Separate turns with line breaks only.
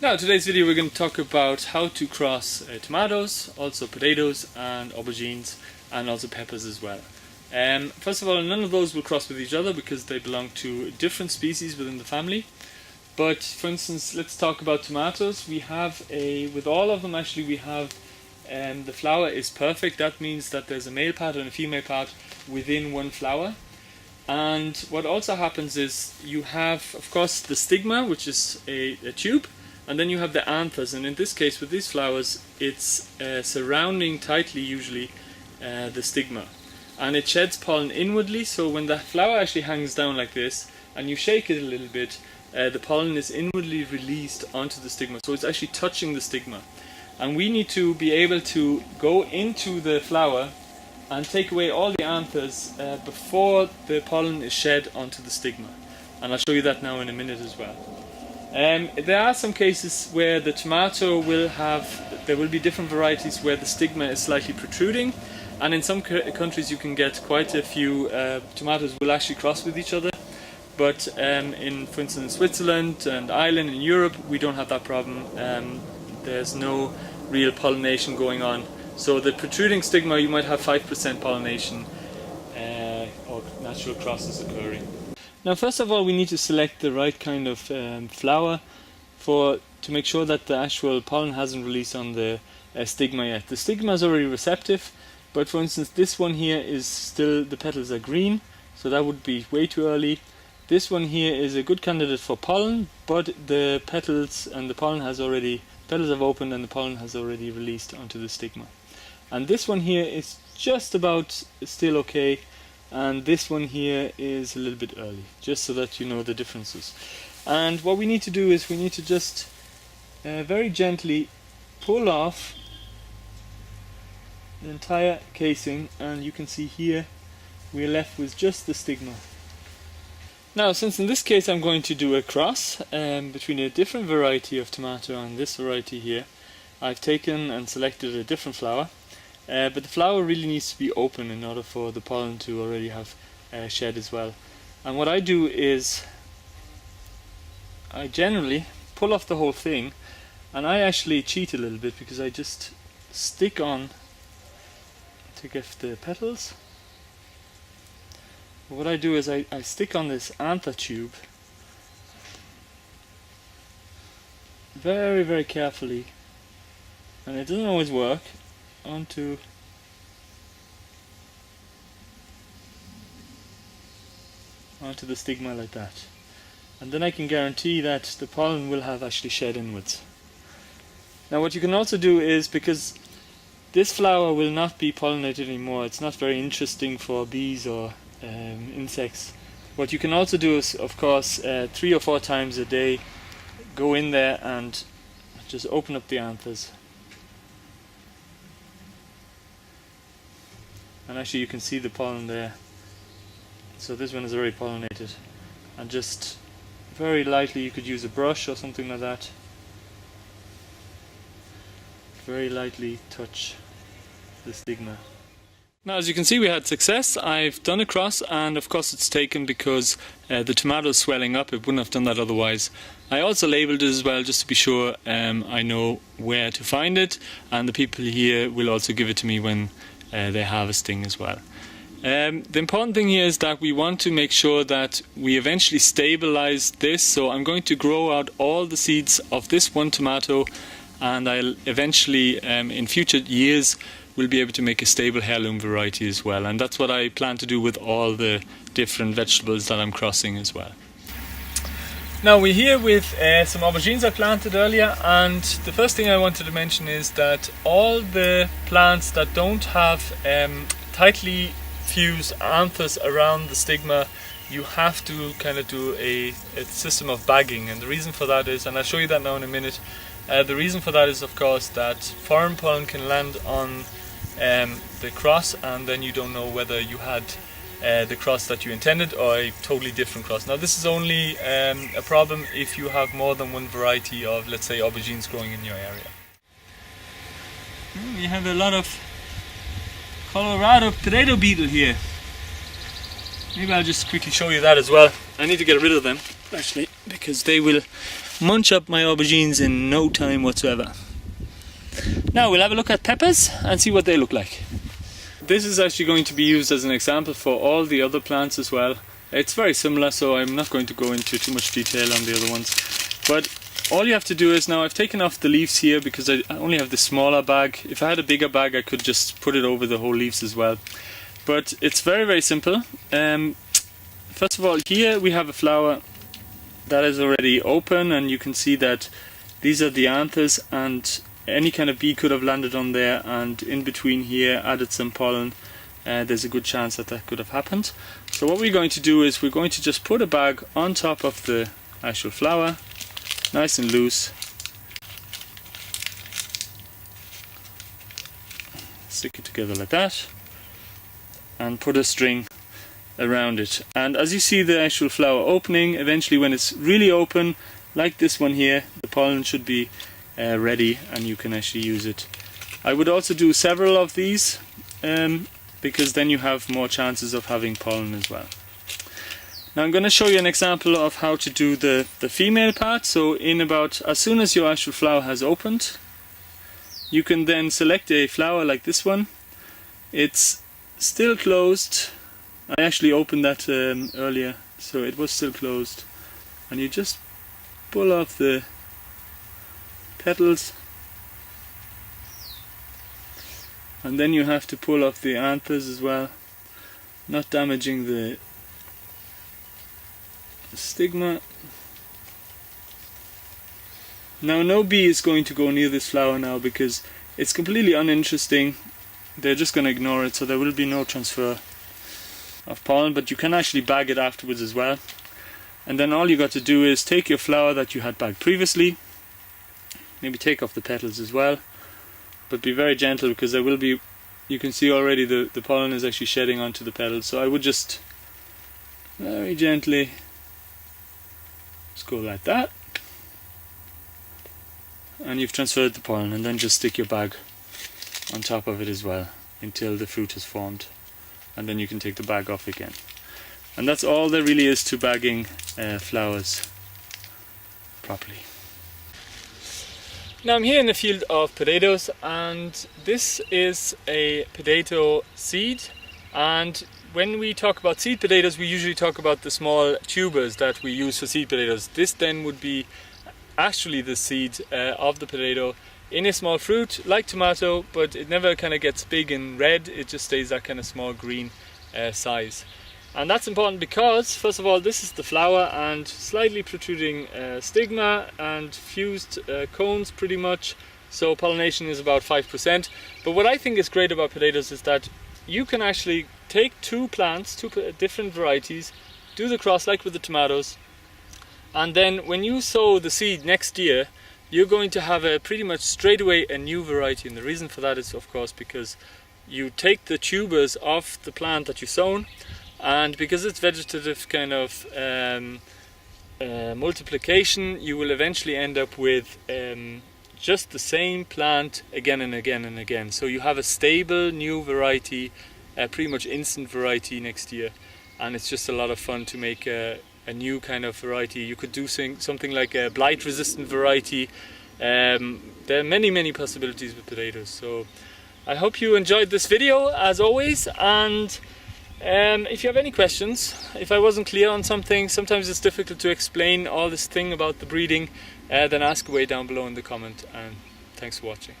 Now, today's video we're going to talk about how to cross tomatoes, also potatoes and aubergines, and also peppers as well. First of all, none of those will cross with each other because they belong to different species within the family. But for instance, let's talk about tomatoes. With all of them actually we have the flower is perfect. That means that there's a male part and a female part within one flower. And what also happens is you have, of course, the stigma, which is a tube. And then you have the anthers, and in this case with these flowers it's surrounding tightly usually the stigma, and it sheds pollen inwardly. So when the flower actually hangs down like this and you shake it a little bit, the pollen is inwardly released onto the stigma, so it's actually touching the stigma. And we need to be able to go into the flower and take away all the anthers before the pollen is shed onto the stigma, and I'll show you that now in a minute as well. There are some cases where the tomato there will be different varieties where the stigma is slightly protruding, and in some countries you can get quite a few tomatoes will actually cross with each other. But for instance, Switzerland and Ireland and Europe, we don't have that problem. There's no real pollination going on. So the protruding stigma, you might have 5% pollination or natural crosses occurring. Now, first of all, we need to select the right kind of flower to make sure that the actual pollen hasn't released on the stigma yet. The stigma is already receptive, but for instance, this one here is still, the petals are green, so that would be way too early. This one here is a good candidate for pollen, but the petals and the pollen petals have opened and the pollen has already released onto the stigma. And this one here is just about still okay. And this one here is a little bit early, just so that you know the differences. And what we need to do is we need to just very gently pull off the entire casing, and you can see here we're left with just the stigma. Now, since in this case I'm going to do a cross between a different variety of tomato and this variety here, I've taken and selected a different flower. But the flower really needs to be open in order for the pollen to already have shed as well. And what I do is I generally pull off the whole thing, and I actually cheat a little bit because I just stick on to get the petals. But what I do is I stick on this anther tube very, very carefully, and it doesn't always work, onto the stigma like that, and then I can guarantee that the pollen will have actually shed inwards. Now what you can also do is, because this flower will not be pollinated anymore, it's not very interesting for bees or insects, what you can also do is, of course, 3 or 4 times a day go in there and just open up the anthers. And actually you can see the pollen there. So this one is already pollinated. And just very lightly, you could use a brush or something like that. Very lightly touch the stigma. Now, as you can see, we had success. I've done a cross, and of course it's taken because the tomato is swelling up. It wouldn't have done that otherwise. I also labelled it as well, just to be sure I know where to find it, and the people here will also give it to me when they harvesting as well. The important thing here is that we want to make sure that we eventually stabilize this. So I'm going to grow out all the seeds of this one tomato, and I'll eventually in future years will be able to make a stable heirloom variety as well, and that's what I plan to do with all the different vegetables that I'm crossing as well. Now we're here with some aubergines I planted earlier, and the first thing I wanted to mention is that all the plants that don't have tightly fused anthers around the stigma, you have to kind of do a system of bagging, and the reason for that is, and I'll show you that now in a minute, the reason for that is, of course, that foreign pollen can land on the cross, and then you don't know whether you had the cross that you intended or a totally different cross. Now this is only a problem if you have more than one variety of, let's say, aubergines growing in your area. We have a lot of Colorado potato beetle here. Maybe I'll just quickly show you that as well. I need to get rid of them. actually, because they will munch up my aubergines in no time whatsoever. Now we'll have a look at peppers and see what they look like. This is actually going to be used as an example for all the other plants as well. It's very similar, so I'm not going to go into too much detail on the other ones. But all you have to do is, now I've taken off the leaves here because I only have the smaller bag. If I had a bigger bag I could just put it over the whole leaves as well. But it's very, very simple. First of all, here we have a flower that is already open, and you can see that these are the anthers, and any kind of bee could have landed on there and in between here added some pollen. There's a good chance that that could have happened. So what we're going to do is we're going to just put a bag on top of the actual flower, nice and loose. Stick it together like that and put a string around it. And as you see the actual flower opening, eventually when it's really open, like this one here, the pollen should be ready and you can actually use it. I would also do several of these because then you have more chances of having pollen as well. Now I'm going to show you an example of how to do the female part. So as soon as your actual flower has opened, you can then select a flower like this one. It's still closed. I actually opened that earlier, so it was still closed. And you just pull off the petals, and then you have to pull off the anthers as well, not damaging the stigma. Now no bee is going to go near this flower now because it's completely uninteresting. They're just going to ignore it, so there will be no transfer of pollen, but you can actually bag it afterwards as well. And then all you got to do is take your flower that you had bagged previously, maybe take off the petals as well, but be very gentle because there will be, you can see already the pollen is actually shedding onto the petals. So I would just very gently just go like that, and you've transferred the pollen, and then just stick your bag on top of it as well until the fruit has formed, and then you can take the bag off again. And that's all there really is to bagging flowers properly. Now I'm here in the field of potatoes, and this is a potato seed, and when we talk about seed potatoes we usually talk about the small tubers that we use for seed potatoes. This then would be actually the seed of the potato in a small fruit like tomato, but it never kind of gets big and red, it just stays that kind of small green size. And that's important because, first of all, this is the flower and slightly protruding stigma and fused cones pretty much, so pollination is about 5%. But what I think is great about potatoes is that you can actually take two plants, two different varieties, do the cross like with the tomatoes, and then when you sow the seed next year, you're going to have pretty much straight away a new variety. And the reason for that is, of course, because you take the tubers off the plant that you've sown, and because it's vegetative kind of multiplication, you will eventually end up with just the same plant again and again and again. So you have a stable new variety, pretty much instant variety next year, and it's just a lot of fun to make a new kind of variety. You could do something like a blight resistant variety. There are many possibilities with potatoes. So I hope you enjoyed this video as always, and if you have any questions, if I wasn't clear on something, sometimes it's difficult to explain all this thing about the breeding, then ask away down below in the comment, and thanks for watching.